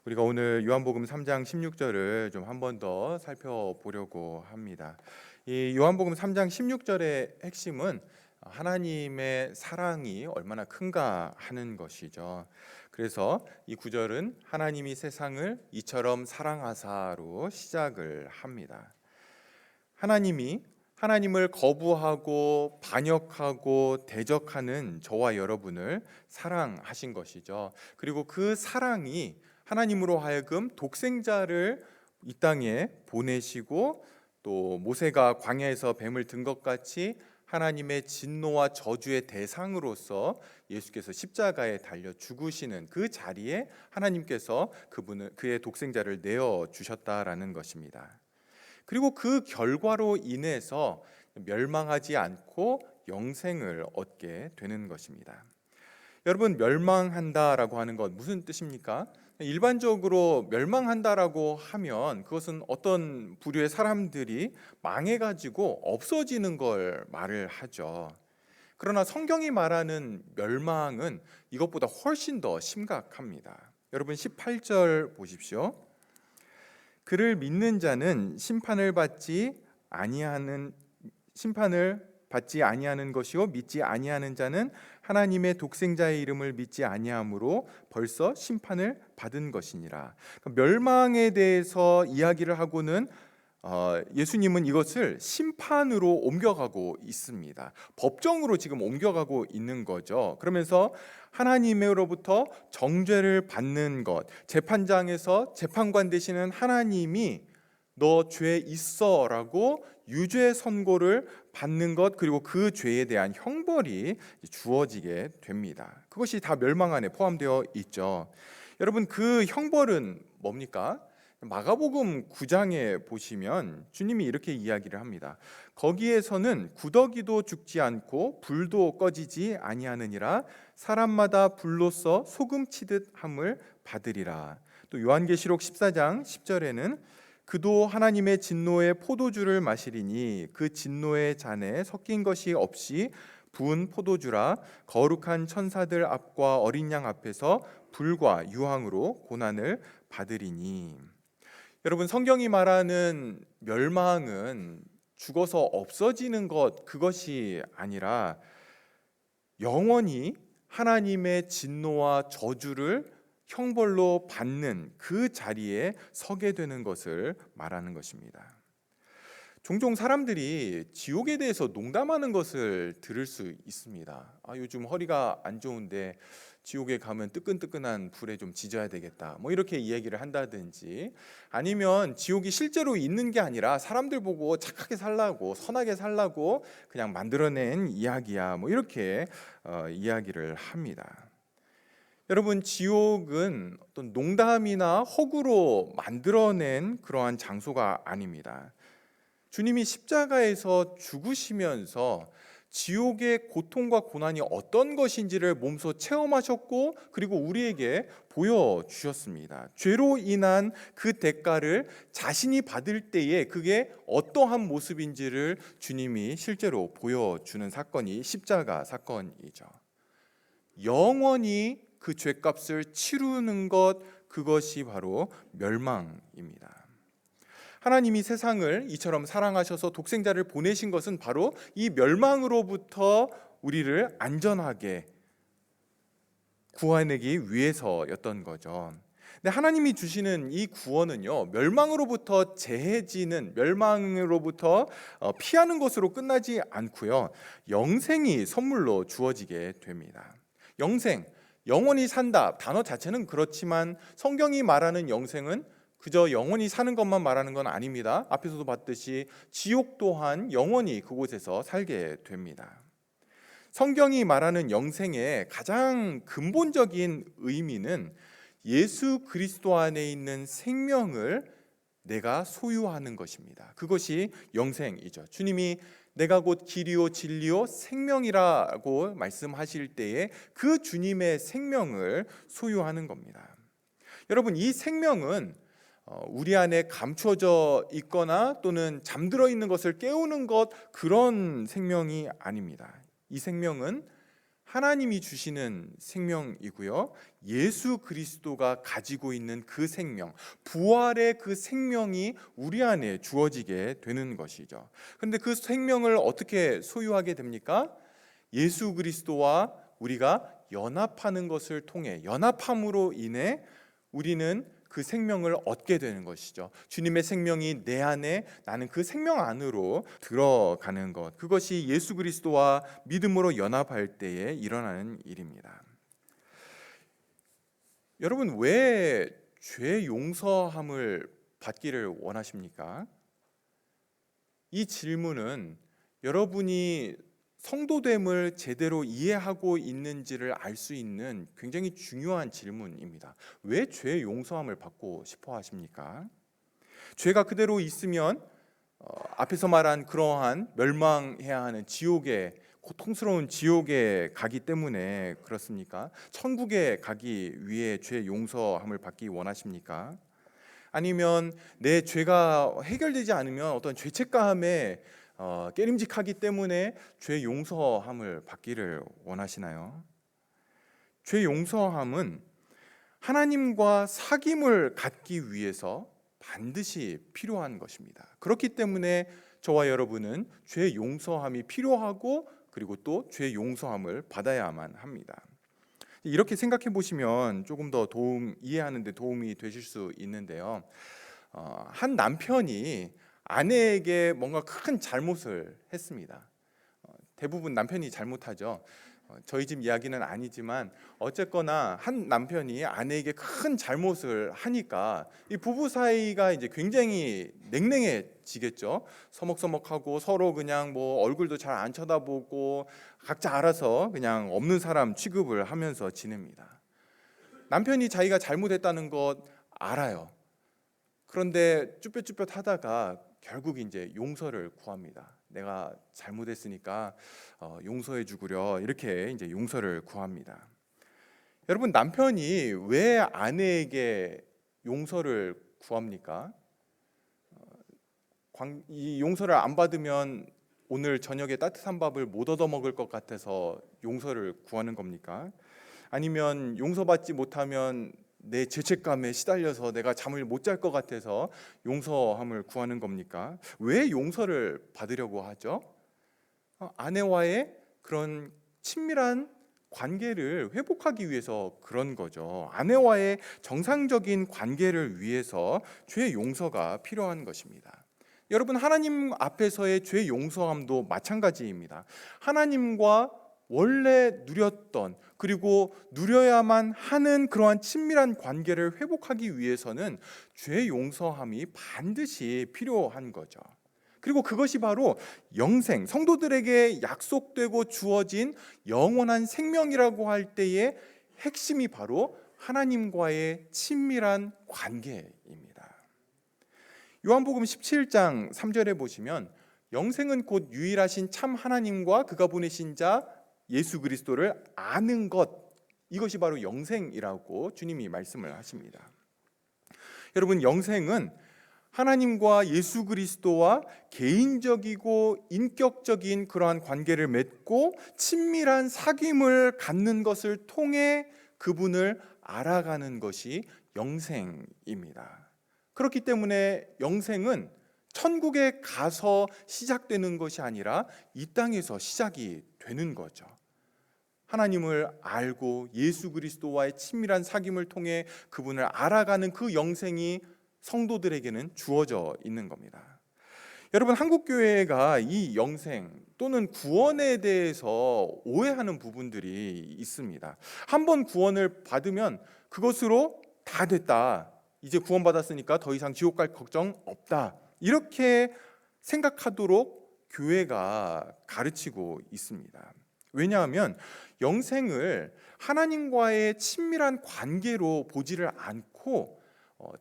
우리가 오늘 요한복음 3장 16절을 좀 한 번 더 살펴보려고 합니다. 이 요한복음 3장 16절의 핵심은 하나님의 사랑이 얼마나 큰가 하는 것이죠. 그래서 이 구절은 하나님이 세상을 이처럼 사랑하사로 시작을 합니다. 하나님을 거부하고 반역하고 대적하는 저와 여러분을 사랑하신 것이죠. 그리고 그 사랑이 하나님으로 하여금 독생자를 이 땅에 보내시고 또 모세가 광야에서 뱀을 든 것 같이 하나님의 진노와 저주의 대상으로서 예수께서 십자가에 달려 죽으시는 그 자리에 하나님께서 그의 독생자를 내어 주셨다라는 것입니다. 그리고 그 결과로 인해서 멸망하지 않고 영생을 얻게 되는 것입니다. 여러분, 멸망한다라고 하는 것 무슨 뜻입니까? 일반적으로 멸망한다라고 하면 그것은 어떤 부류의 사람들이 망해가지고 없어지는 걸 말을 하죠. 그러나 성경이 말하는 멸망은 이것보다 훨씬 더 심각합니다. 여러분 18절 보십시오. 그를 믿는 자는 심판을 받지 아니하는 것이요 믿지 아니하는 자는 하나님의 독생자의 이름을 믿지 아니하므로 벌써 심판을 받은 것이니라. 멸망에 대해서 이야기를 하고는 예수님은 이것을 심판으로 옮겨가고 있습니다. 법정으로 지금 옮겨가고 있는 거죠. 그러면서 하나님으로부터 정죄를 받는 것, 재판장에서 재판관 되시는 하나님이 너 죄 있어라고 유죄 선고를 받는 것, 그리고 그 죄에 대한 형벌이 주어지게 됩니다. 그것이 다 멸망 안에 포함되어 있죠. 여러분, 그 형벌은 뭡니까? 마가복음 9장에 보시면 주님이 이렇게 이야기를 합니다. 거기에서는 구더기도 죽지 않고 불도 꺼지지 아니하느니라. 사람마다 불로써 소금 치듯 함을 받으리라. 또 요한계시록 14장 10절에는 그도 하나님의 진노의 포도주를 마시리니 그 진노의 잔에 섞인 것이 없이 부은 포도주라. 거룩한 천사들 앞과 어린 양 앞에서 불과 유황으로 고난을 받으리니. 여러분, 성경이 말하는 멸망은 죽어서 없어지는 것, 그것이 아니라 영원히 하나님의 진노와 저주를 형벌로 받는 그 자리에 서게 되는 것을 말하는 것입니다. 종종 사람들이 지옥에 대해서 농담하는 것을 들을 수 있습니다. 요즘 허리가 안 좋은데 지옥에 가면 뜨끈뜨끈한 불에 좀 지져야 되겠다, 뭐 이렇게 이야기를 한다든지, 아니면 지옥이 실제로 있는 게 아니라 사람들 보고 착하게 살라고, 선하게 살라고 그냥 만들어낸 이야기야, 뭐 이렇게 이야기를 합니다. 여러분, 지옥은 어떤 농담이나 허구로 만들어낸 그러한 장소가 아닙니다. 주님이 십자가에서 죽으시면서 지옥의 고통과 고난이 어떤 것인지를 몸소 체험하셨고, 그리고 우리에게 보여주셨습니다. 죄로 인한 그 대가를 자신이 받을 때에 그게 어떠한 모습인지를 주님이 실제로 보여주는 사건이 십자가 사건이죠. 영원히 그 죄값을 치르는 것, 그것이 바로 멸망입니다. 하나님이 세상을 이처럼 사랑하셔서 독생자를 보내신 것은 바로 이 멸망으로부터 우리를 안전하게 구해내기 위해서였던 거죠. 근데 하나님이 주시는 이 구원은요, 멸망으로부터 멸망으로부터 피하는 것으로 끝나지 않고요, 영생이 선물로 주어지게 됩니다. 영원히 산다, 단어 자체는 그렇지만 성경이 말하는 영생은 그저 영원히 사는 것만 말하는 건 아닙니다. 앞에서도 봤듯이 지옥 또한 영원히 그곳에서 살게 됩니다. 성경이 말하는 영생의 가장 근본적인 의미는 예수 그리스도 안에 있는 생명을 내가 소유하는 것입니다. 그것이 영생이죠. 주님이 내가 곧 길이요 진리요 생명이라고 말씀하실 때에 그 주님의 생명을 소유하는 겁니다. 여러분, 이 생명은 우리 안에 감춰져 있거나 또는 잠들어 있는 것을 깨우는 것, 그런 생명이 아닙니다. 이 생명은 하나님이 주시는 생명이고요. 예수 그리스도가 가지고 있는 그 생명, 부활의 그 생명이 우리 안에 주어지게 되는 것이죠. 그런데 그 생명을 어떻게 소유하게 됩니까? 예수 그리스도와 우리가 연합하는 것을 통해, 연합함으로 인해 우리는 그 생명을 얻게 되는 것이죠. 주님의 생명이 내 안에, 나는 그 생명 안으로 들어가는 것, 그것이 예수 그리스도와 믿음으로 연합할 때에 일어나는 일입니다. 여러분, 왜 죄 용서함을 받기를 원하십니까? 이 질문은 여러분이 성도됨을 제대로 이해하고 있는지를 알 수 있는 굉장히 중요한 질문입니다. 왜 죄 용서함을 받고 싶어 하십니까? 죄가 그대로 있으면 앞에서 말한 그러한 멸망해야 하는 지옥에, 고통스러운 지옥에 가기 때문에 그렇습니까? 천국에 가기 위해 죄 용서함을 받기 원하십니까? 아니면 내 죄가 해결되지 않으면 어떤 죄책감에 깨림직하기 때문에 죄 용서함을 받기를 원하시나요? 죄 용서함은 하나님과 사귐을 갖기 위해서 반드시 필요한 것입니다. 그렇기 때문에 저와 여러분은 죄 용서함이 필요하고, 그리고 또 죄 용서함을 받아야만 합니다. 이렇게 생각해 보시면 조금 더 이해하는 데 도움이 되실 수 있는데요. 한 남편이 아내에게 뭔가 큰 잘못을 했습니다. 대부분 남편이 잘못하죠. 저희 집 이야기는 아니지만 어쨌거나 한 남편이 아내에게 큰 잘못을 하니까 이 부부 사이가 이제 굉장히 냉랭해지겠죠. 서먹서먹하고 서로 그냥 뭐 얼굴도 잘 안 쳐다보고 각자 알아서 그냥 없는 사람 취급을 하면서 지냅니다. 남편이 자기가 잘못했다는 것 알아요. 그런데 쭈뼛쭈뼛 하다가 결국 이제 용서를 구합니다. 내가 잘못했으니까 용서해 주구려, 이렇게 이제 용서를 구합니다. 여러분, 남편이 왜 아내에게 용서를 구합니까? 이 용서를 안 받으면 오늘 저녁에 따뜻한 밥을 못 얻어 먹을 것 같아서 용서를 구하는 겁니까? 아니면 용서받지 못하면 내 죄책감에 시달려서 내가 잠을 못 잘 것 같아서 용서함을 구하는 겁니까? 왜 용서를 받으려고 하죠? 아내와의 그런 친밀한 관계를 회복하기 위해서 그런 거죠. 아내와의 정상적인 관계를 위해서 죄 용서가 필요한 것입니다. 여러분, 하나님 앞에서의 죄 용서함도 마찬가지입니다. 하나님과 원래 누렸던, 그리고 누려야만 하는 그러한 친밀한 관계를 회복하기 위해서는 죄 용서함이 반드시 필요한 거죠. 그리고 그것이 바로 영생, 성도들에게 약속되고 주어진 영원한 생명이라고 할 때의 핵심이 바로 하나님과의 친밀한 관계입니다. 요한복음 17장 3절에 보시면 영생은 곧 유일하신 참 하나님과 그가 보내신 자 예수 그리스도를 아는 것, 이것이 바로 영생이라고 주님이 말씀을 하십니다. 여러분, 영생은 하나님과 예수 그리스도와 개인적이고 인격적인 그러한 관계를 맺고 친밀한 사귐을 갖는 것을 통해 그분을 알아가는 것이 영생입니다. 그렇기 때문에 영생은 천국에 가서 시작되는 것이 아니라 이 땅에서 시작이 되는 거죠. 하나님을 알고 예수 그리스도와의 친밀한 사귐을 통해 그분을 알아가는 그 영생이 성도들에게는 주어져 있는 겁니다. 여러분, 한국교회가 이 영생 또는 구원에 대해서 오해하는 부분들이 있습니다. 한번 구원을 받으면 그것으로 다 됐다, 이제 구원받았으니까 더 이상 지옥 갈 걱정 없다, 이렇게 생각하도록 교회가 가르치고 있습니다. 왜냐하면 영생을 하나님과의 친밀한 관계로 보지를 않고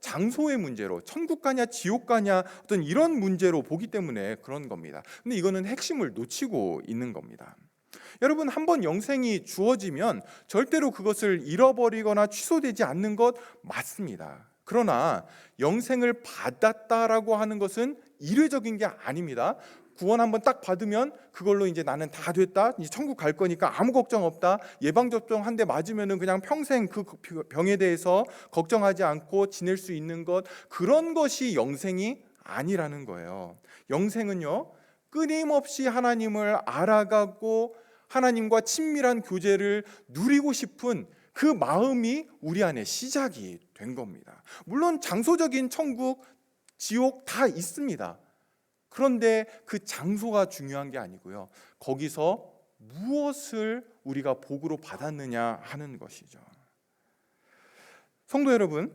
장소의 문제로, 천국 가냐 지옥 가냐 어떤 이런 문제로 보기 때문에 그런 겁니다. 근데 이거는 핵심을 놓치고 있는 겁니다. 여러분, 한번 영생이 주어지면 절대로 그것을 잃어버리거나 취소되지 않는 것 맞습니다. 그러나 영생을 받았다라고 하는 것은 이례적인 게 아닙니다. 구원 한번 딱 받으면 그걸로 이제 나는 다 됐다, 이제 천국 갈 거니까 아무 걱정 없다, 예방접종 한 대 맞으면은 그냥 평생 그 병에 대해서 걱정하지 않고 지낼 수 있는 것, 그런 것이 영생이 아니라는 거예요. 영생은요, 끊임없이 하나님을 알아가고 하나님과 친밀한 교제를 누리고 싶은 그 마음이 우리 안에 시작이 된 겁니다. 물론 장소적인 천국, 지옥 다 있습니다. 그런데 그 장소가 중요한 게 아니고요, 거기서 무엇을 우리가 복으로 받았느냐 하는 것이죠. 성도 여러분,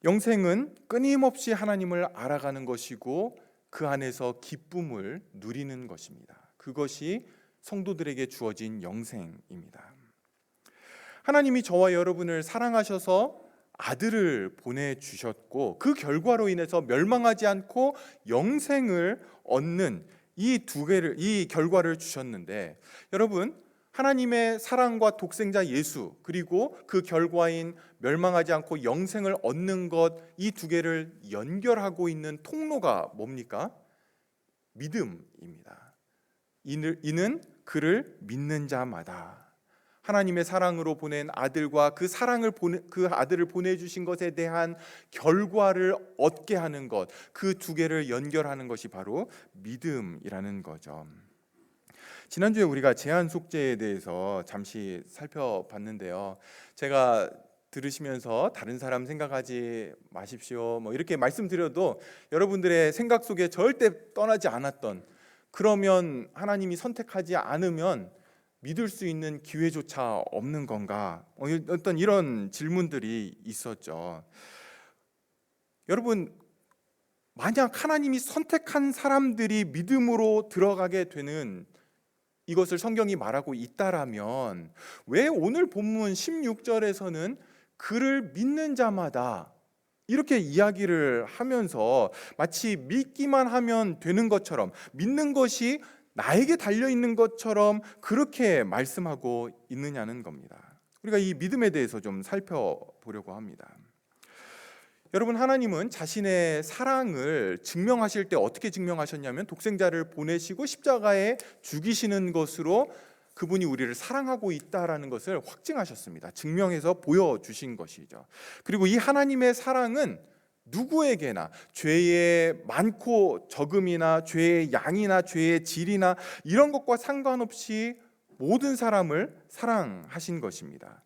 영생은 끊임없이 하나님을 알아가는 것이고 그 안에서 기쁨을 누리는 것입니다. 그것이 성도들에게 주어진 영생입니다. 하나님이 저와 여러분을 사랑하셔서 아들을 보내주셨고 그 결과로 인해서 멸망하지 않고 영생을 얻는 이 결과를 주셨는데, 여러분, 하나님의 사랑과 독생자 예수, 그리고 그 결과인 멸망하지 않고 영생을 얻는 것, 이 두 개를 연결하고 있는 통로가 뭡니까? 믿음입니다. 이는 그를 믿는 자마다 하나님의 사랑으로 보낸 아들과 그 아들을 보내주신 것에 대한 결과를 얻게 하는 것, 그 두 개를 연결하는 것이 바로 믿음이라는 거죠. 지난주에 우리가 제한 속죄에 대해서 잠시 살펴봤는데요, 제가 들으시면서 다른 사람 생각하지 마십시오 이렇게 말씀드려도 여러분들의 생각 속에 절대 떠나지 않았던, 그러면 하나님이 선택하지 않으면 믿을 수 있는 기회조차 없는 건가, 어떤 이런 질문들이 있었죠. 여러분, 만약 하나님이 선택한 사람들이 믿음으로 들어가게 되는 이것을 성경이 말하고 있다라면 왜 오늘 본문 16절에서는 그를 믿는 자마다 이렇게 이야기를 하면서 마치 믿기만 하면 되는 것처럼, 믿는 것이 나에게 달려있는 것처럼 그렇게 말씀하고 있느냐는 겁니다. 우리가 이 믿음에 대해서 좀 살펴보려고 합니다. 여러분, 하나님은 자신의 사랑을 증명하실 때 어떻게 증명하셨냐면 독생자를 보내시고 십자가에 죽이시는 것으로 그분이 우리를 사랑하고 있다라는 것을 확증하셨습니다. 증명해서 보여주신 것이죠. 그리고 이 하나님의 사랑은 누구에게나 죄의 많고 적음이나 죄의 양이나 죄의 질이나 이런 것과 상관없이 모든 사람을 사랑하신 것입니다.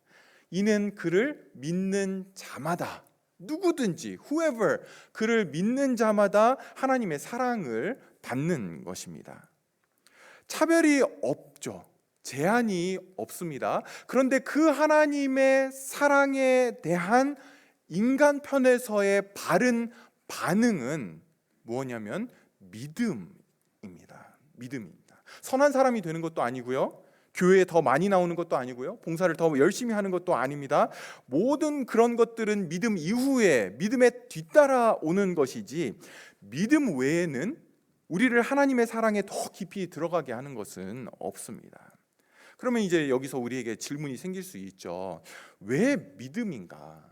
이는 그를 믿는 자마다, 누구든지 whoever, 그를 믿는 자마다 하나님의 사랑을 받는 것입니다. 차별이 없죠. 제한이 없습니다. 그런데 그 하나님의 사랑에 대한 인간 편에서의 바른 반응은 무엇냐면 믿음입니다. 믿음입니다. 선한 사람이 되는 것도 아니고요, 교회에 더 많이 나오는 것도 아니고요, 봉사를 더 열심히 하는 것도 아닙니다. 모든 그런 것들은 믿음 이후에 믿음에 뒤따라 오는 것이지, 믿음 외에는 우리를 하나님의 사랑에 더 깊이 들어가게 하는 것은 없습니다. 그러면 이제 여기서 우리에게 질문이 생길 수 있죠. 왜 믿음인가?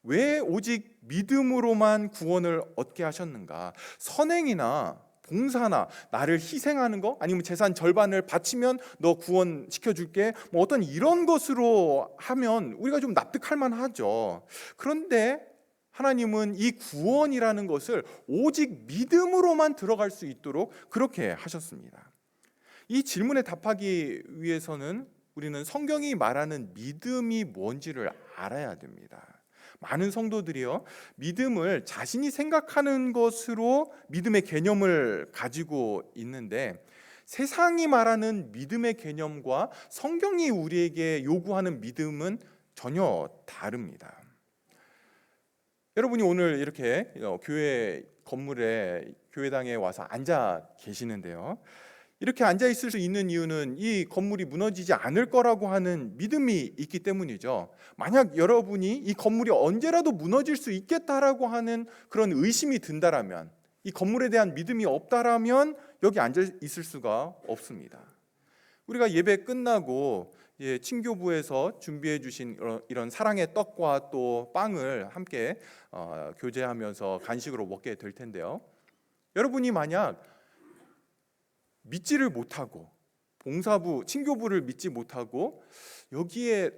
왜 오직 믿음으로만 구원을 얻게 하셨는가? 선행이나 봉사나 나를 희생하는 거, 아니면 재산 절반을 바치면 너 구원시켜 줄게, 어떤 이런 것으로 하면 우리가 좀 납득할 만하죠. 그런데 하나님은 이 구원이라는 것을 오직 믿음으로만 들어갈 수 있도록 그렇게 하셨습니다. 이 질문에 답하기 위해서는 우리는 성경이 말하는 믿음이 뭔지를 알아야 됩니다. 많은 성도들이요, 믿음을 자신이 생각하는 것으로 믿음의 개념을 가지고 있는데, 세상이 말하는 믿음의 개념과 성경이 우리에게 요구하는 믿음은 전혀 다릅니다. 여러분이 오늘 이렇게 교회 건물에, 교회당에 와서 앉아 계시는데요, 이렇게 앉아 있을 수 있는 이유는 이 건물이 무너지지 않을 거라고 하는 믿음이 있기 때문이죠. 만약 여러분이 이 건물이 언제라도 무너질 수 있겠다라고 하는 그런 의심이 든다라면, 이 건물에 대한 믿음이 없다라면 여기 앉아 있을 수가 없습니다. 우리가 예배 끝나고 친교부에서 준비해 주신 이런 사랑의 떡과 또 빵을 함께 교제하면서 간식으로 먹게 될 텐데요, 여러분이 만약 믿지를 못하고 봉사부, 친교부를 믿지 못하고 여기에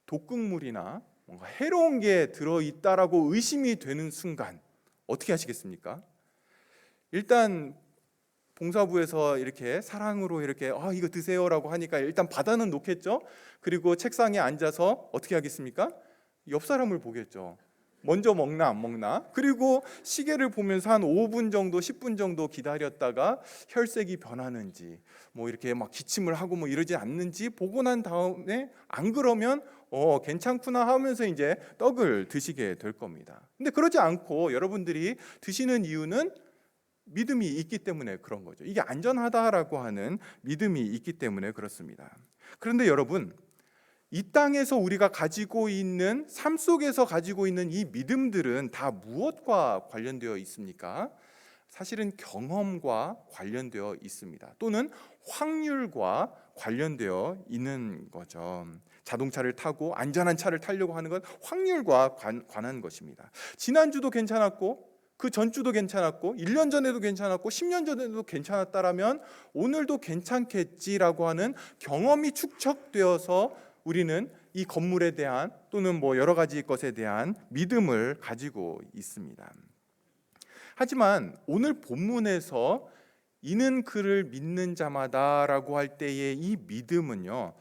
독극물이나 뭔가 해로운 게 들어있다라고 의심이 되는 순간 어떻게 하시겠습니까? 일단 봉사부에서 이렇게 사랑으로 이렇게 이거 드세요라고 하니까 일단 받아는 놓겠죠. 그리고 책상에 앉아서 어떻게 하겠습니까? 옆 사람을 보겠죠. 먼저 먹나 안 먹나. 그리고 시계를 보면서 한 5분 정도 10분 정도 기다렸다가 혈색이 변하는지 뭐 이렇게 막 기침을 하고 뭐 이러지 않는지 보고 난 다음에 안 그러면 괜찮구나 하면서 이제 떡을 드시게 될 겁니다. 근데 그러지 않고 여러분들이 드시는 이유는 믿음이 있기 때문에 그런 거죠. 이게 안전하다라고 하는 믿음이 있기 때문에 그렇습니다. 그런데 여러분, 이 땅에서 우리가 가지고 있는 삶 속에서 가지고 있는 이 믿음들은 다 무엇과 관련되어 있습니까? 사실은 경험과 관련되어 있습니다. 또는 확률과 관련되어 있는 거죠. 자동차를 타고 안전한 차를 타려고 하는 건 확률과 관한 것입니다. 지난주도 괜찮았고 그 전주도 괜찮았고 1년 전에도 괜찮았고 10년 전에도 괜찮았다라면 오늘도 괜찮겠지라고 하는 경험이 축적되어서 우리는 이 건물에 대한 또는 뭐 여러 가지 것에 대한 믿음을 가지고 있습니다. 하지만 오늘 본문에서 이는 그를 믿는 자마다라고 할 때의 이 믿음은요,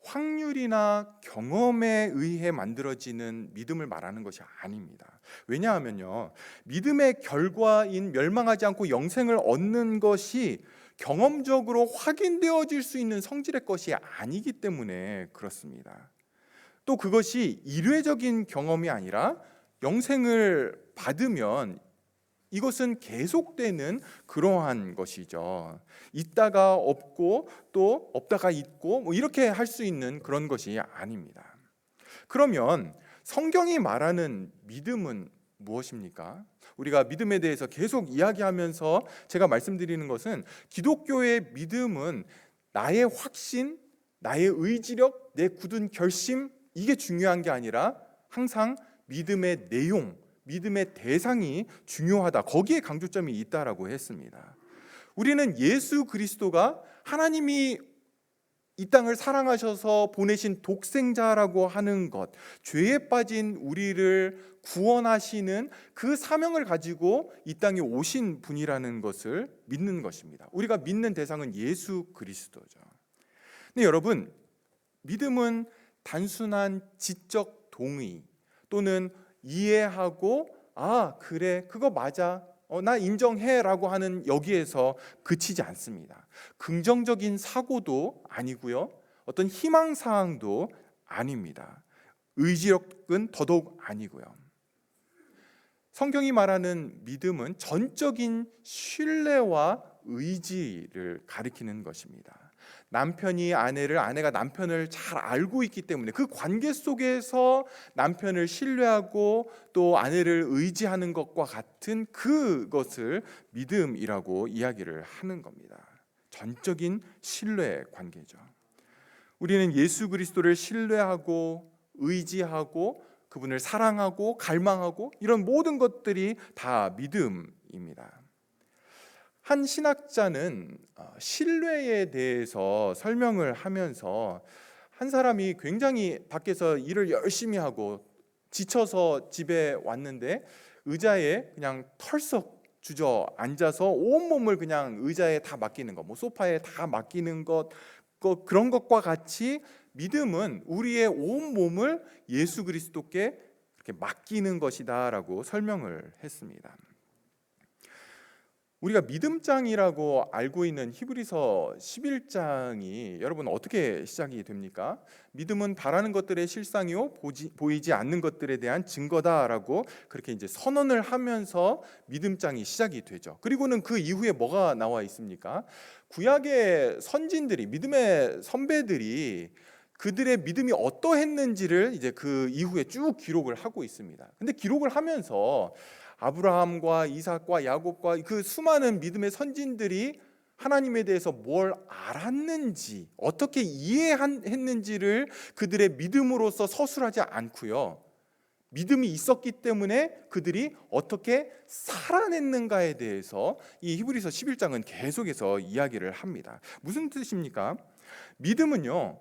확률이나 경험에 의해 만들어지는 믿음을 말하는 것이 아닙니다. 왜냐하면요, 믿음의 결과인 멸망하지 않고 영생을 얻는 것이 경험적으로 확인되어질 수 있는 성질의 것이 아니기 때문에 그렇습니다. 또 그것이 일회적인 경험이 아니라 영생을 받으면 이것은 계속되는 그러한 것이죠. 있다가 없고 또 없다가 있고 뭐 이렇게 할 수 있는 그런 것이 아닙니다. 그러면 성경이 말하는 믿음은 무엇입니까? 우리가 믿음에 대해서 계속 이야기하면서 제가 말씀드리는 것은 기독교의 믿음은 나의 확신, 나의 의지력, 내 굳은 결심, 이게 중요한 게 아니라 항상 믿음의 내용, 믿음의 대상이 중요하다. 거기에 강조점이 있다라고 했습니다. 우리는 예수 그리스도가 하나님이 이 땅을 사랑하셔서 보내신 독생자라고 하는 것, 죄에 빠진 우리를 구원하시는 그 사명을 가지고 이 땅에 오신 분이라는 것을 믿는 것입니다. 우리가 믿는 대상은 예수 그리스도죠. 근데 여러분, 믿음은 단순한 지적 동의 또는 이해하고 그래 그거 맞아 나 인정해라고 하는 여기에서 그치지 않습니다. 긍정적인 사고도 아니고요, 어떤 희망사항도 아닙니다. 의지력은 더더욱 아니고요. 성경이 말하는 믿음은 전적인 신뢰와 의지를 가리키는 것입니다. 남편이 아내를, 아내가 남편을 잘 알고 있기 때문에 그 관계 속에서 남편을 신뢰하고 또 아내를 의지하는 것과 같은 그것을 믿음이라고 이야기를 하는 겁니다. 전적인 신뢰 관계죠. 우리는 예수 그리스도를 신뢰하고 의지하고 그분을 사랑하고 갈망하고 이런 모든 것들이 다 믿음입니다. 한 신학자는 신뢰에 대해서 설명을 하면서 한 사람이 굉장히 밖에서 일을 열심히 하고 지쳐서 집에 왔는데 의자에 그냥 털썩 주저앉아서 온몸을 그냥 의자에 다 맡기는 것, 뭐 소파에 다 맡기는 것, 그런 것과 같이 믿음은 우리의 온몸을 예수 그리스도께 이렇게 맡기는 것이다라고 설명을 했습니다. 우리가 믿음장이라고 알고 있는 히브리서 11장이 여러분 어떻게 시작이 됩니까? 믿음은 바라는 것들의 실상이요 보이지 않는 것들에 대한 증거다라고 그렇게 이제 선언을 하면서 믿음장이 시작이 되죠. 그리고는 그 이후에 뭐가 나와 있습니까? 구약의 선진들이, 믿음의 선배들이 그들의 믿음이 어떠했는지를 이제 그 이후에 쭉 기록을 하고 있습니다. 근데 기록을 하면서 아브라함과 이삭과 야곱과 그 수많은 믿음의 선진들이 하나님에 대해서 뭘 알았는지, 어떻게 이해했는지를 그들의 믿음으로서 서술하지 않고요, 믿음이 있었기 때문에 그들이 어떻게 살아냈는가에 대해서 이 히브리서 11장은 계속해서 이야기를 합니다. 무슨 뜻입니까? 믿음은요,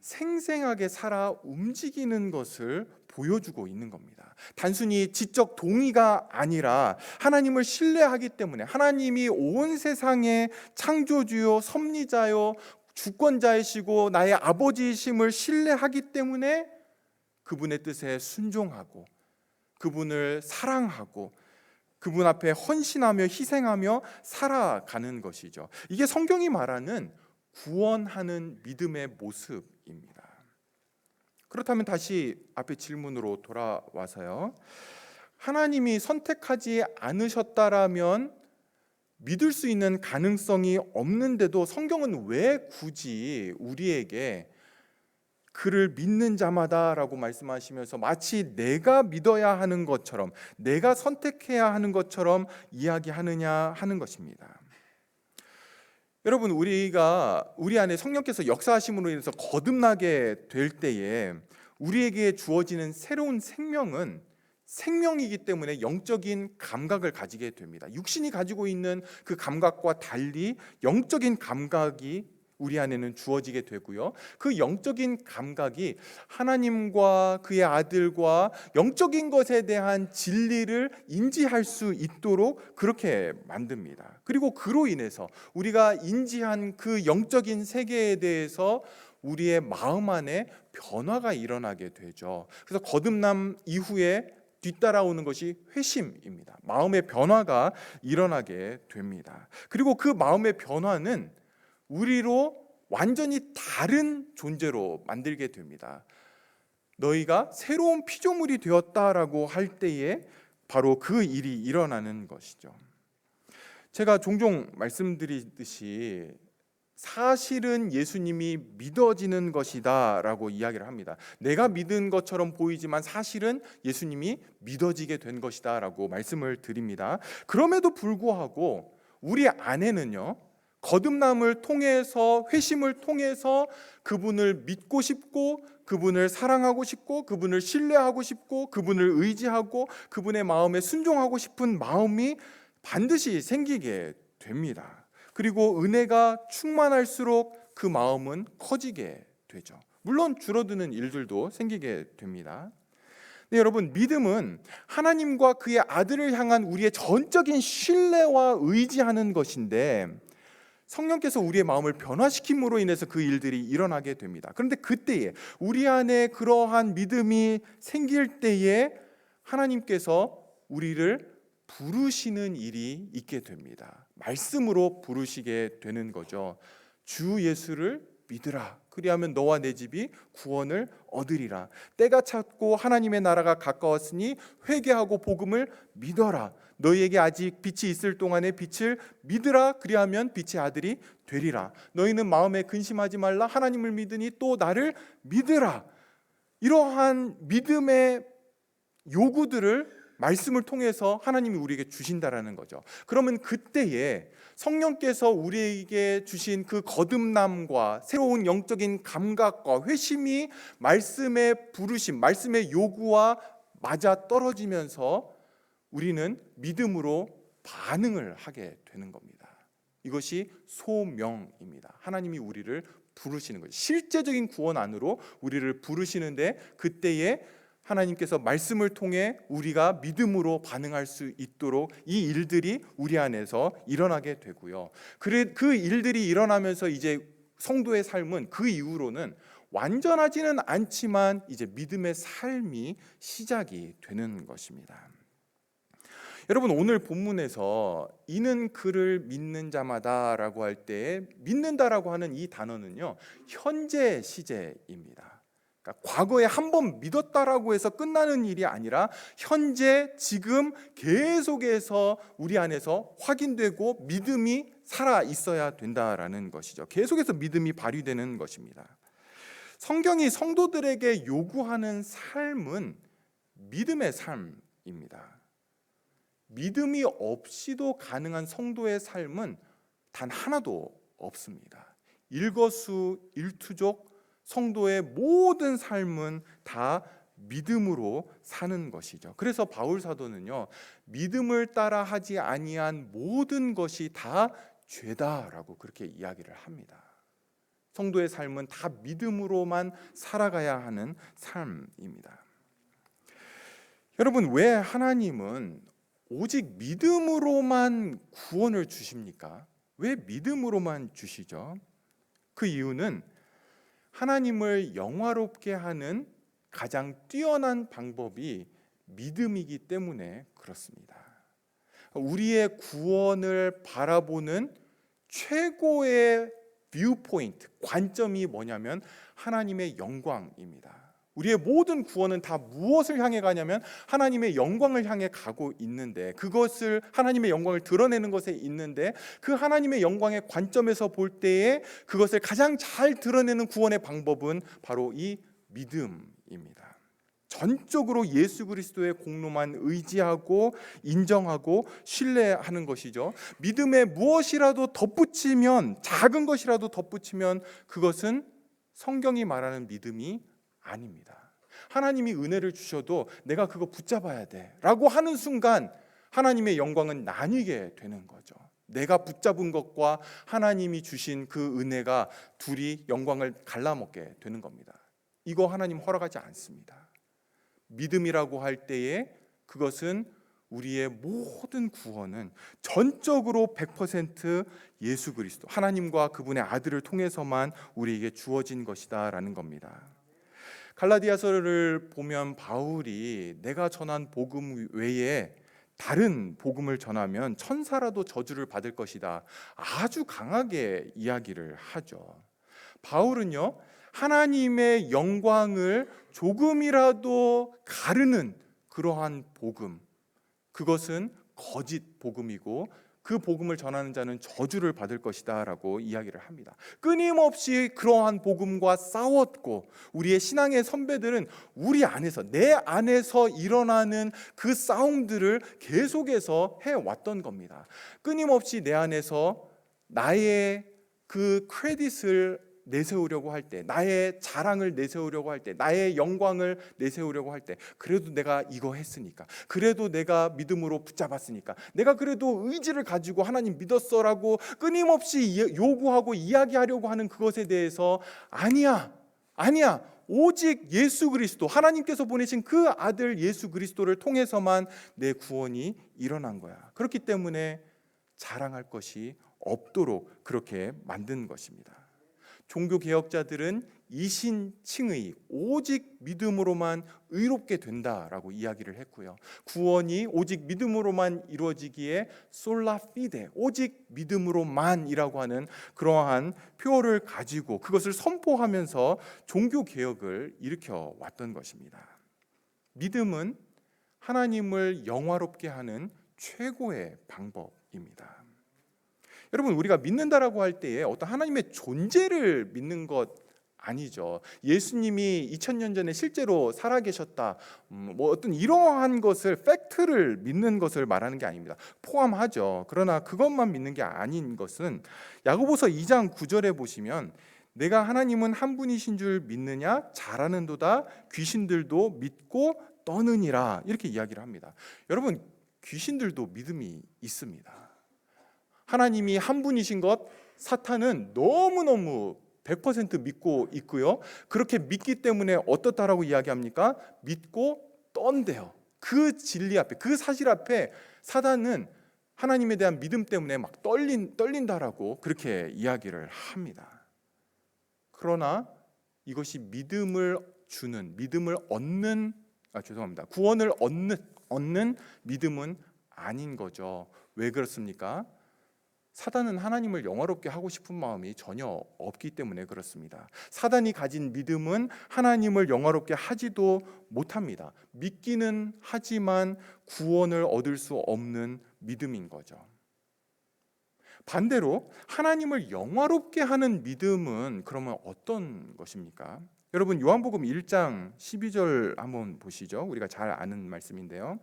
생생하게 살아 움직이는 것을 보여주고 있는 겁니다. 단순히 지적 동의가 아니라 하나님을 신뢰하기 때문에, 하나님이 온 세상의 창조주요 섭리자요 주권자이시고 나의 아버지이심을 신뢰하기 때문에 그분의 뜻에 순종하고 그분을 사랑하고 그분 앞에 헌신하며 희생하며 살아가는 것이죠. 이게 성경이 말하는 구원하는 믿음의 모습입니다. 그렇다면 다시 앞에 질문으로 돌아와서요, 하나님이 선택하지 않으셨다라면 믿을 수 있는 가능성이 없는데도 성경은 왜 굳이 우리에게 그를 믿는 자마다라고 말씀하시면서 마치 내가 믿어야 하는 것처럼, 내가 선택해야 하는 것처럼 이야기하느냐 하는 것입니다. 여러분, 우리 안에 성령께서 역사하심으로 인해서 거듭나게 될 때에 우리에게 주어지는 새로운 생명은 생명이기 때문에 영적인 감각을 가지게 됩니다. 육신이 가지고 있는 그 감각과 달리 영적인 감각이 우리 안에는 주어지게 되고요. 그 영적인 감각이 하나님과 그의 아들과 영적인 것에 대한 진리를 인지할 수 있도록 그렇게 만듭니다. 그리고 그로 인해서 우리가 인지한 그 영적인 세계에 대해서 우리의 마음 안에 변화가 일어나게 되죠. 그래서 거듭남 이후에 뒤따라오는 것이 회심입니다. 마음의 변화가 일어나게 됩니다. 그리고 그 마음의 변화는 우리로 완전히 다른 존재로 만들게 됩니다. 너희가 새로운 피조물이 되었다라고 할 때에 바로 그 일이 일어나는 것이죠. 제가 종종 말씀드리듯이 사실은 예수님이 믿어지는 것이다 라고 이야기를 합니다. 내가 믿은 것처럼 보이지만 사실은 예수님이 믿어지게 된 것이다 라고 말씀을 드립니다. 그럼에도 불구하고 우리 안에는요, 거듭남을 통해서, 회심을 통해서 그분을 믿고 싶고 그분을 사랑하고 싶고 그분을 신뢰하고 싶고 그분을 의지하고 그분의 마음에 순종하고 싶은 마음이 반드시 생기게 됩니다. 그리고 은혜가 충만할수록 그 마음은 커지게 되죠. 물론 줄어드는 일들도 생기게 됩니다. 네, 여러분, 믿음은 하나님과 그의 아들을 향한 우리의 전적인 신뢰와 의지하는 것인데 성령께서 우리의 마음을 변화시킴으로 인해서 그 일들이 일어나게 됩니다. 그런데 그때에 우리 안에 그러한 믿음이 생길 때에 하나님께서 우리를 부르시는 일이 있게 됩니다. 말씀으로 부르시게 되는 거죠. 주 예수를 믿으라. 그리하면 너와 내 집이 구원을 얻으리라. 때가 찼고 하나님의 나라가 가까웠으니 회개하고 복음을 믿어라. 너희에게 아직 빛이 있을 동안에 빛을 믿으라. 그리하면 빛의 아들이 되리라. 너희는 마음에 근심하지 말라. 하나님을 믿으니 또 나를 믿으라. 이러한 믿음의 요구들을 말씀을 통해서 하나님이 우리에게 주신다라는 거죠. 그러면 그때에 성령께서 우리에게 주신 그 거듭남과 새로운 영적인 감각과 회심이 말씀의 부르심, 말씀의 요구와 맞아 떨어지면서 우리는 믿음으로 반응을 하게 되는 겁니다. 이것이 소명입니다. 하나님이 우리를 부르시는 거죠. 실제적인 구원 안으로 우리를 부르시는데 그때에 하나님께서 말씀을 통해 우리가 믿음으로 반응할 수 있도록 이 일들이 우리 안에서 일어나게 되고요. 그 일들이 일어나면서 이제 성도의 삶은 그 이후로는 완전하지는 않지만 이제 믿음의 삶이 시작이 되는 것입니다. 여러분, 오늘 본문에서 이는 그를 믿는 자마다라고 할 때 믿는다라고 하는 이 단어는요, 현재 시제입니다. 그러니까 과거에 한 번 믿었다라고 해서 끝나는 일이 아니라 현재 지금 계속해서 우리 안에서 확인되고 믿음이 살아 있어야 된다라는 것이죠. 계속해서 믿음이 발휘되는 것입니다. 성경이 성도들에게 요구하는 삶은 믿음의 삶입니다. 믿음이 없이도 가능한 성도의 삶은 단 하나도 없습니다. 일거수일투족 성도의 모든 삶은 다 믿음으로 사는 것이죠. 그래서 바울 사도는요, 믿음을 따라 하지 아니한 모든 것이 다 죄다라고 그렇게 이야기를 합니다. 성도의 삶은 다 믿음으로만 살아가야 하는 삶입니다. 여러분, 왜 하나님은 오직 믿음으로만 구원을 주십니까? 왜 믿음으로만 주시죠? 그 이유는 하나님을 영화롭게 하는 가장 뛰어난 방법이 믿음이기 때문에 그렇습니다. 우리의 구원을 바라보는 최고의 뷰포인트, 관점이 뭐냐면 하나님의 영광입니다. 우리의 모든 구원은 다 무엇을 향해 가냐면 하나님의 영광을 향해 가고 있는데, 그것을 하나님의 영광을 드러내는 것에 있는데, 그 하나님의 영광의 관점에서 볼 때에 그것을 가장 잘 드러내는 구원의 방법은 바로 이 믿음입니다. 전적으로 예수 그리스도의 공로만 의지하고 인정하고 신뢰하는 것이죠. 믿음에 무엇이라도 덧붙이면, 작은 것이라도 덧붙이면 그것은 성경이 말하는 믿음이 아닙니다. 하나님이 은혜를 주셔도 내가 그거 붙잡아야 돼 라고 하는 순간 하나님의 영광은 나뉘게 되는 거죠. 내가 붙잡은 것과 하나님이 주신 그 은혜가 둘이 영광을 갈라먹게 되는 겁니다. 이거 하나님 허락하지 않습니다. 믿음이라고 할 때에 그것은 우리의 모든 구원은 전적으로 100% 예수 그리스도, 하나님과 그분의 아들을 통해서만 우리에게 주어진 것이다 라는 겁니다. 갈라디아서를 보면 바울이 내가 전한 복음 외에 다른 복음을 전하면 천사라도 저주를 받을 것이다, 아주 강하게 이야기를 하죠. 바울은요, 하나님의 영광을 조금이라도 가르는 그러한 복음, 그것은 거짓 복음이고 그 복음을 전하는 자는 저주를 받을 것이다 라고 이야기를 합니다. 끊임없이 그러한 복음과 싸웠고, 우리의 신앙의 선배들은 우리 안에서, 내 안에서 일어나는 그 싸움들을 계속해서 해왔던 겁니다. 끊임없이 내 안에서 나의 그 크레딧을 내세우려고 할 때, 나의 자랑을 내세우려고 할 때, 나의 영광을 내세우려고 할 때, 그래도 내가 이거 했으니까, 그래도 내가 믿음으로 붙잡았으니까, 내가 그래도 의지를 가지고 하나님 믿었어라고 끊임없이 요구하고 이야기하려고 하는 그것에 대해서 아니야, 오직 예수 그리스도, 하나님께서 보내신 그 아들 예수 그리스도를 통해서만 내 구원이 일어난 거야. 그렇기 때문에 자랑할 것이 없도록 그렇게 만든 것입니다. 종교 개혁자들은 이신칭의, 오직 믿음으로만 의롭게 된다라고 이야기를 했고요. 구원이 오직 믿음으로만 이루어지기에 솔라 피데, 오직 믿음으로만이라고 하는 그러한 표어를 가지고 그것을 선포하면서 종교 개혁을 일으켜 왔던 것입니다. 믿음은 하나님을 영화롭게 하는 최고의 방법입니다. 여러분, 우리가 믿는다라고 할 때에 어떤 하나님의 존재를 믿는 것 아니죠. 예수님이 2000년 전에 실제로 살아계셨다, 뭐 어떤 이러한 것을, 팩트를 믿는 것을 말하는 게 아닙니다. 포함하죠. 그러나 그것만 믿는 게 아닌 것은 야고보서 2장 9절에 보시면 내가 하나님은 한 분이신 줄 믿느냐, 잘하는도다 귀신들도 믿고 떠느니라, 이렇게 이야기를 합니다. 여러분, 귀신들도 믿음이 있습니다. 하나님이 한 분이신 것, 사탄은 너무너무 100% 믿고 있고요. 그렇게 믿기 때문에 어떻다라고 이야기합니까? 믿고 떤대요. 그 진리 앞에, 그 사실 앞에 사단은 하나님에 대한 믿음 때문에 막 떨린다라고 그렇게 이야기를 합니다. 그러나 이것이 믿음을 주는, 믿음을 얻는, 구원을 얻는 믿음은 아닌 거죠. 왜 그렇습니까? 사단은 하나님을 영화롭게 하고 싶은 마음이 전혀 없기 때문에 그렇습니다. 사단이 가진 믿음은 하나님을 영화롭게 하지도 못합니다. 믿기는 하지만 구원을 얻을 수 없는 믿음인 거죠. 반대로 하나님을 영화롭게 하는 믿음은 그러면 어떤 것입니까? 여러분, 요한복음 1장 12절 한번 보시죠. 우리가 잘 아는 말씀인데요.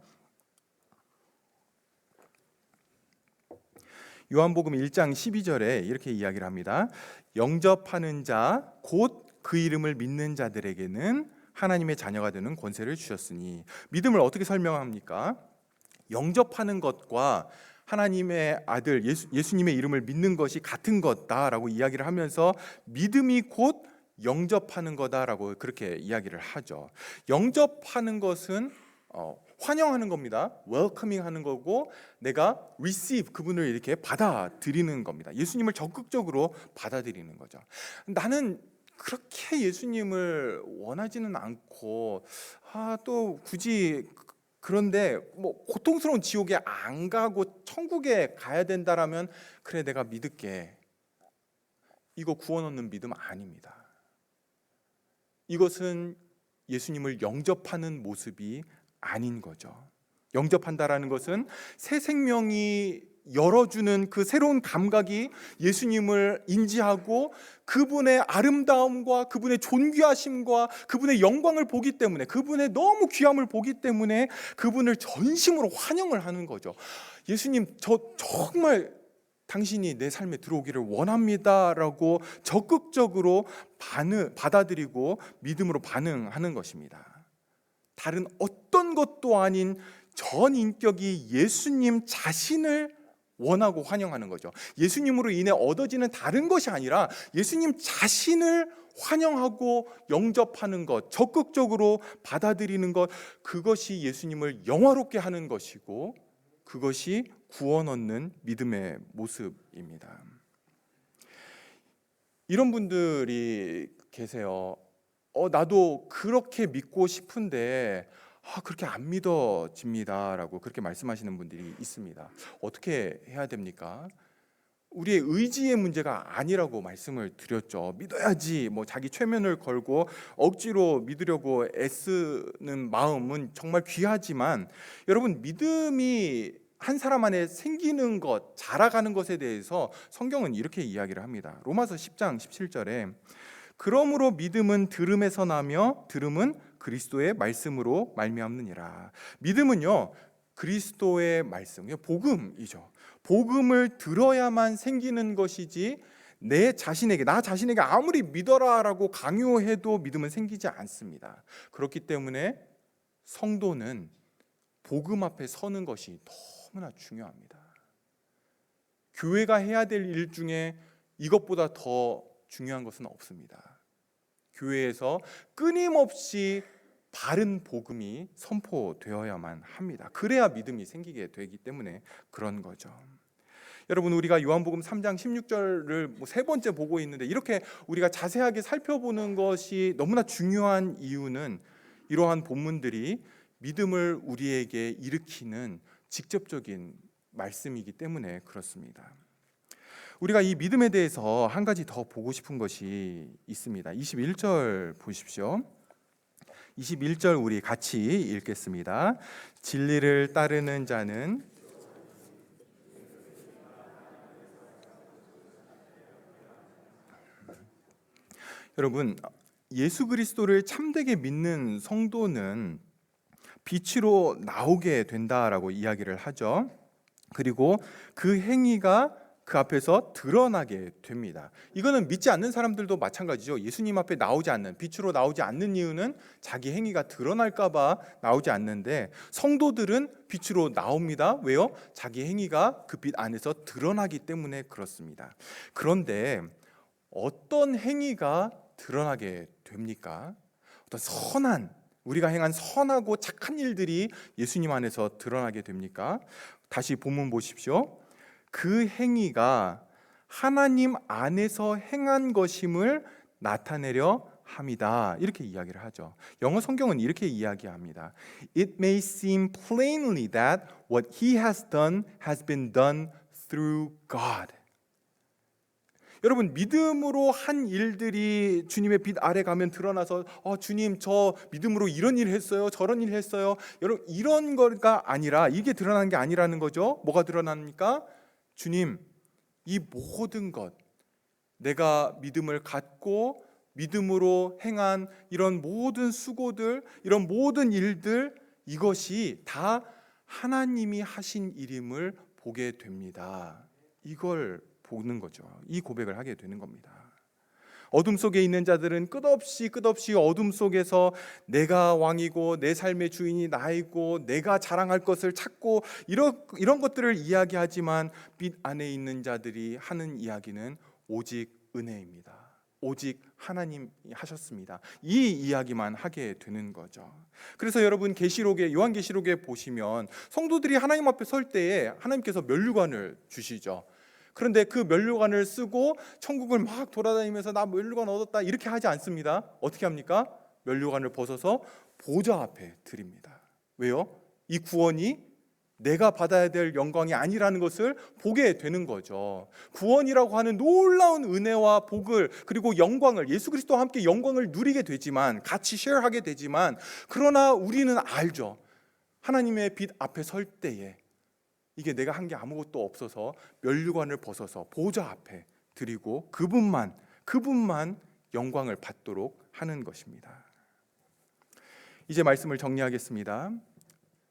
요한복음 1장 12절에 이렇게 이야기를 합니다. 영접하는 자, 곧 그 이름을 믿는 자들에게는 하나님의 자녀가 되는 권세를 주셨으니. 믿음을 어떻게 설명합니까? 영접하는 것과 하나님의 아들 예수님의 이름을 믿는 것이 같은 것다라고 이야기를 하면서 믿음이 곧 영접하는 거다라고 그렇게 이야기를 하죠. 영접하는 것은 환영하는 겁니다. 웰커밍 하는 거고, 내가 receive, 그분을 이렇게 받아들이는 겁니다. 예수님을 적극적으로 받아들이는 거죠. 나는 그렇게 예수님을 원하지는 않고 또 굳이, 그런데 뭐 고통스러운 지옥에 안 가고 천국에 가야 된다라면 그래, 내가 믿을게. 이거 구원 얻는 믿음 아닙니다. 이것은 예수님을 영접하는 모습이 아닌 거죠. 영접한다라는 것은 새 생명이 열어주는 그 새로운 감각이 예수님을 인지하고 그분의 아름다움과 그분의 존귀하심과 그분의 영광을 보기 때문에, 그분의 너무 귀함을 보기 때문에 그분을 전심으로 환영을 하는 거죠. 예수님, 저 정말 당신이 내 삶에 들어오기를 원합니다라고 적극적으로 받아들이고 믿음으로 반응하는 것입니다. 다른 어떤 것도 아닌 전 인격이 예수님 자신을 원하고 환영하는 거죠. 예수님으로 인해 얻어지는 다른 것이 아니라 예수님 자신을 환영하고 영접하는 것, 적극적으로 받아들이는 것, 그것이 예수님을 영화롭게 하는 것이고, 그것이 구원 얻는 믿음의 모습입니다. 이런 분들이 계세요. 나도 그렇게 믿고 싶은데 그렇게 안 믿어집니다라고 그렇게 말씀하시는 분들이 있습니다. 어떻게 해야 됩니까? 우리의 의지의 문제가 아니라고 말씀을 드렸죠. 믿어야지, 뭐 자기 최면을 걸고 억지로 믿으려고 애쓰는 마음은 정말 귀하지만, 여러분, 믿음이 한 사람 안에 생기는 것, 자라가는 것에 대해서 성경은 이렇게 이야기를 합니다. 로마서 10장 17절에 그러므로 믿음은 들음에서 나며 들음은 그리스도의 말씀으로 말미암느니라. 믿음은요, 그리스도의 말씀, 복음이죠. 복음을 들어야만 생기는 것이지 나 자신에게 아무리 믿어라라고 강요해도 믿음은 생기지 않습니다. 그렇기 때문에 성도는 복음 앞에 서는 것이 너무나 중요합니다. 교회가 해야 될 일 중에 이것보다 더 중요한 것은 없습니다. 교회에서 끊임없이 바른 복음이 선포되어야만 합니다. 그래야 믿음이 생기게 되기 때문에 그런 거죠. 여러분, 우리가 요한복음 3장 16절을 세 번째 보고 있는데, 이렇게 우리가 자세하게 살펴보는 것이 너무나 중요한 이유는 이러한 본문들이 믿음을 우리에게 일으키는 직접적인 말씀이기 때문에 그렇습니다. 우리가 이 믿음에 대해서 한 가지 더 보고 싶은 것이 있습니다. 21절 보십시오. 21절 우리 같이 읽겠습니다. 진리를 따르는 자는 여러분, 예수 그리스도를 참되게 믿는 성도는 빛으로 나오게 된다라고 이야기를 하죠. 그리고 그 행위가 그 앞에서 드러나게 됩니다. 이거는 믿지 않는 사람들도 마찬가지죠. 예수님 앞에 나오지 않는, 빛으로 나오지 않는 이유는 자기 행위가 드러날까 봐 나오지 않는데, 성도들은 빛으로 나옵니다. 왜요? 자기 행위가 그 빛 안에서 드러나기 때문에 그렇습니다. 그런데 어떤 행위가 드러나게 됩니까? 어떤 우리가 행한 선하고 착한 일들이 예수님 안에서 드러나게 됩니까? 다시 본문 보십시오. 그 행위가 하나님 안에서 행한 것임을 나타내려 합니다. 이렇게 이야기를 하죠. 영어 성경은 이렇게 이야기합니다. It may seem plainly that what he has done has been done through God. 여러분, 믿음으로 한 일들이 주님의 빛 아래 가면 드러나서 주님, 저 믿음으로 이런 일 했어요, 저런 일 했어요. 여러분, 이런 거가 아니라, 이게 드러나는 게 아니라는 거죠. 뭐가 드러납니까? 주님, 이 모든 것, 내가 믿음을 갖고 믿음으로 행한 이런 모든 수고들, 이런 모든 일들, 이것이 다 하나님이 하신 일임을 보게 됩니다. 이걸 보는 거죠. 이 고백을 하게 되는 겁니다. 어둠 속에 있는 자들은 끝없이 어둠 속에서 내가 왕이고 내 삶의 주인이 나이고 내가 자랑할 것을 찾고 이런 것들을 이야기하지만 빛 안에 있는 자들이 하는 이야기는 오직 은혜입니다. 오직 하나님이 하셨습니다. 이 이야기만 하게 되는 거죠. 그래서 여러분 요한계시록에 보시면 성도들이 하나님 앞에 설 때에 하나님께서 면류관을 주시죠. 그런데 그 면류관을 쓰고 천국을 막 돌아다니면서 나 면류관 얻었다 이렇게 하지 않습니다. 어떻게 합니까? 면류관을 벗어서 보좌 앞에 드립니다. 왜요? 이 구원이 내가 받아야 될 영광이 아니라는 것을 보게 되는 거죠. 구원이라고 하는 놀라운 은혜와 복을 그리고 영광을 예수 그리스도와 함께 영광을 누리게 되지만 같이 쉐어하게 되지만 그러나 우리는 알죠. 하나님의 빛 앞에 설 때에 이게 내가 한 게 아무것도 없어서 면류관을 벗어서 보좌 앞에 드리고 그분만 영광을 받도록 하는 것입니다. 이제 말씀을 정리하겠습니다.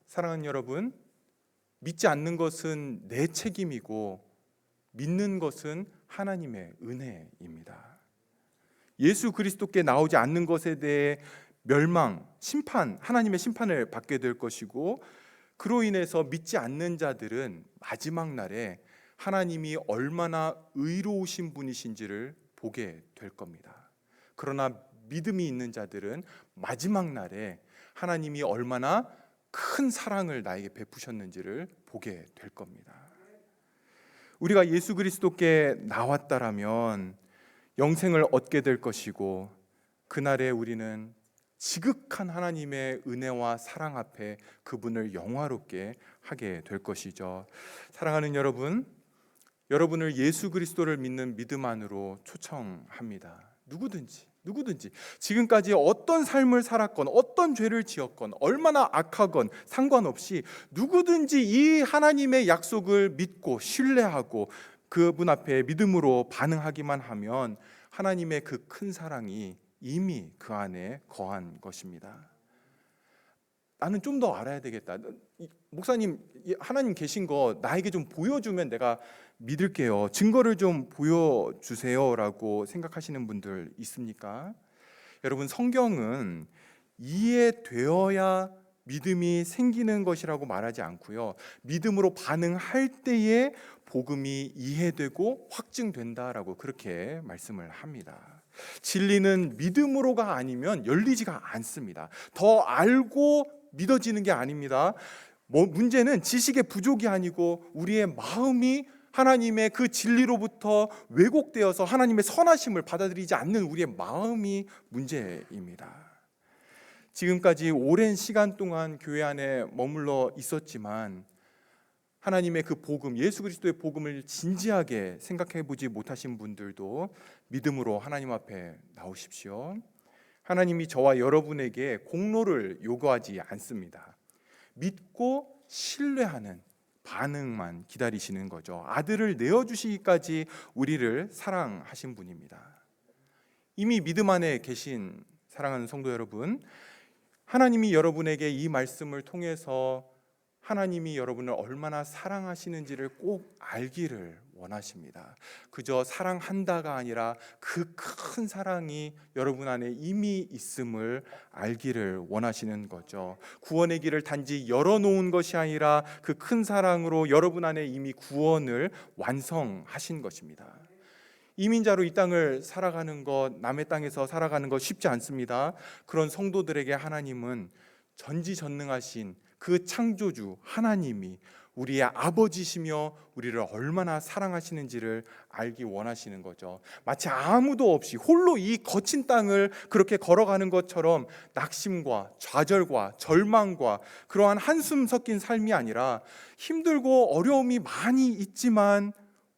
사랑하는 여러분, 믿지 않는 것은 내 책임이고 믿는 것은 하나님의 은혜입니다. 예수 그리스도께 나오지 않는 것에 대해 멸망, 심판, 하나님의 심판을 받게 될 것이고 그로 인해서 믿지 않는 자들은 마지막 날에 하나님이 얼마나 의로우신 분이신지를 보게 될 겁니다. 그러나 믿음이 있는 자들은 마지막 날에 하나님이 얼마나 큰 사랑을 나에게 베푸셨는지를 보게 될 겁니다. 우리가 예수 그리스도께 나왔다라면 영생을 얻게 될 것이고 그날에 우리는 지극한 하나님의 은혜와 사랑 앞에 그분을 영화롭게 하게 될 것이죠. 사랑하는 여러분, 여러분을 예수 그리스도를 믿는 믿음 안으로 초청합니다. 누구든지 지금까지 어떤 삶을 살았건 어떤 죄를 지었건 얼마나 악하건 상관없이 누구든지 이 하나님의 약속을 믿고 신뢰하고 그분 앞에 믿음으로 반응하기만 하면 하나님의 그 큰 사랑이 이미 그 안에 거한 것입니다. 나는 좀 더 알아야 되겠다. 목사님, 하나님 계신 거 나에게 좀 보여주면 내가 믿을게요. 증거를 좀 보여주세요라고 생각하시는 분들 있습니까? 여러분, 성경은 이해되어야 믿음이 생기는 것이라고 말하지 않고요. 믿음으로 반응할 때에 복음이 이해되고 확증된다라고 그렇게 말씀을 합니다. 진리는 믿음으로가 아니면 열리지가 않습니다. 더 알고 믿어지는 게 아닙니다. 문제는 지식의 부족이 아니고 우리의 마음이 하나님의 그 진리로부터 왜곡되어서 하나님의 선하심을 받아들이지 않는 우리의 마음이 문제입니다. 지금까지 오랜 시간 동안 교회 안에 머물러 있었지만 하나님의 그 복음, 예수 그리스도의 복음을 진지하게 생각해 보지 못하신 분들도 믿음으로 하나님 앞에 나오십시오. 하나님이 저와 여러분에게 공로를 요구하지 않습니다. 믿고 신뢰하는 반응만 기다리시는 거죠. 아들을 내어주시기까지 우리를 사랑하신 분입니다. 이미 믿음 안에 계신 사랑하는 성도 여러분, 하나님이 여러분에게 이 말씀을 통해서 하나님이 여러분을 얼마나 사랑하시는지를 꼭 알기를 원하십니다. 그저 사랑한다가 아니라 그 큰 사랑이 여러분 안에 이미 있음을 알기를 원하시는 거죠. 구원의 길을 단지 열어놓은 것이 아니라 그 큰 사랑으로 여러분 안에 이미 구원을 완성하신 것입니다. 이민자로 이 땅을 살아가는 것, 남의 땅에서 살아가는 것 쉽지 않습니다. 그런 성도들에게 하나님은 전지전능하신 그 창조주 하나님이 우리의 아버지시며 우리를 얼마나 사랑하시는지를 알기 원하시는 거죠. 마치 아무도 없이 홀로 이 거친 땅을 그렇게 걸어가는 것처럼 낙심과 좌절과 절망과 그러한 한숨 섞인 삶이 아니라 힘들고 어려움이 많이 있지만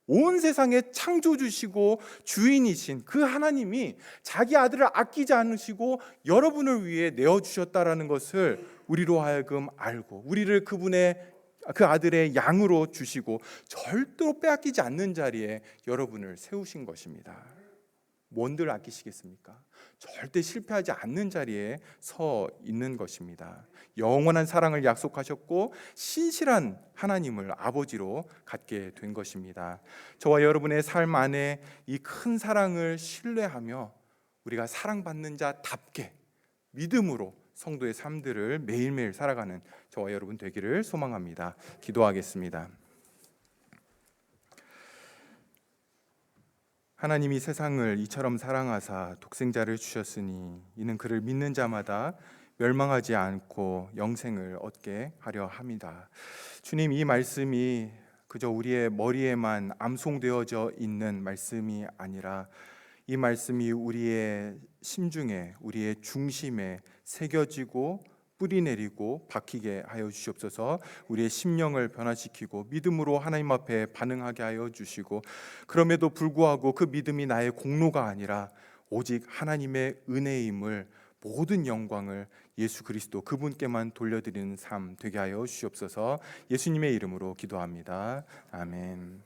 온 세상의 창조주시고 주인이신 그 하나님이 자기 아들을 아끼지 않으시고 여러분을 위해 내어주셨다라는 것을 우리로 하여금 알고 우리를 그 아들의 양으로 주시고 절대로 빼앗기지 않는 자리에 여러분을 세우신 것입니다. 뭔들 아끼시겠습니까? 절대 실패하지 않는 자리에 서 있는 것입니다. 영원한 사랑을 약속하셨고 신실한 하나님을 아버지로 갖게 된 것입니다. 저와 여러분의 삶 안에 이 큰 사랑을 신뢰하며 우리가 사랑받는 자답게 믿음으로 성도의 삶들을 매일매일 살아가는 저와 여러분 되기를 소망합니다. 기도하겠습니다. 하나님이 세상을 이처럼 사랑하사 독생자를 주셨으니 이는 그를 믿는 자마다 멸망하지 않고 영생을 얻게 하려 함이다. 주님, 이 말씀이 그저 우리의 머리에만 암송되어져 있는 말씀이 아니라 이 말씀이 우리의 심중에, 우리의 중심에 새겨지고 뿌리 내리고 박히게 하여 주시옵소서. 우리의 심령을 변화시키고 믿음으로 하나님 앞에 반응하게 하여 주시고, 그럼에도 불구하고 그 믿음이 나의 공로가 아니라 오직 하나님의 은혜임을, 모든 영광을 예수 그리스도 그분께만 돌려드리는 삶 되게 하여 주시옵소서. 예수님의 이름으로 기도합니다. 아멘.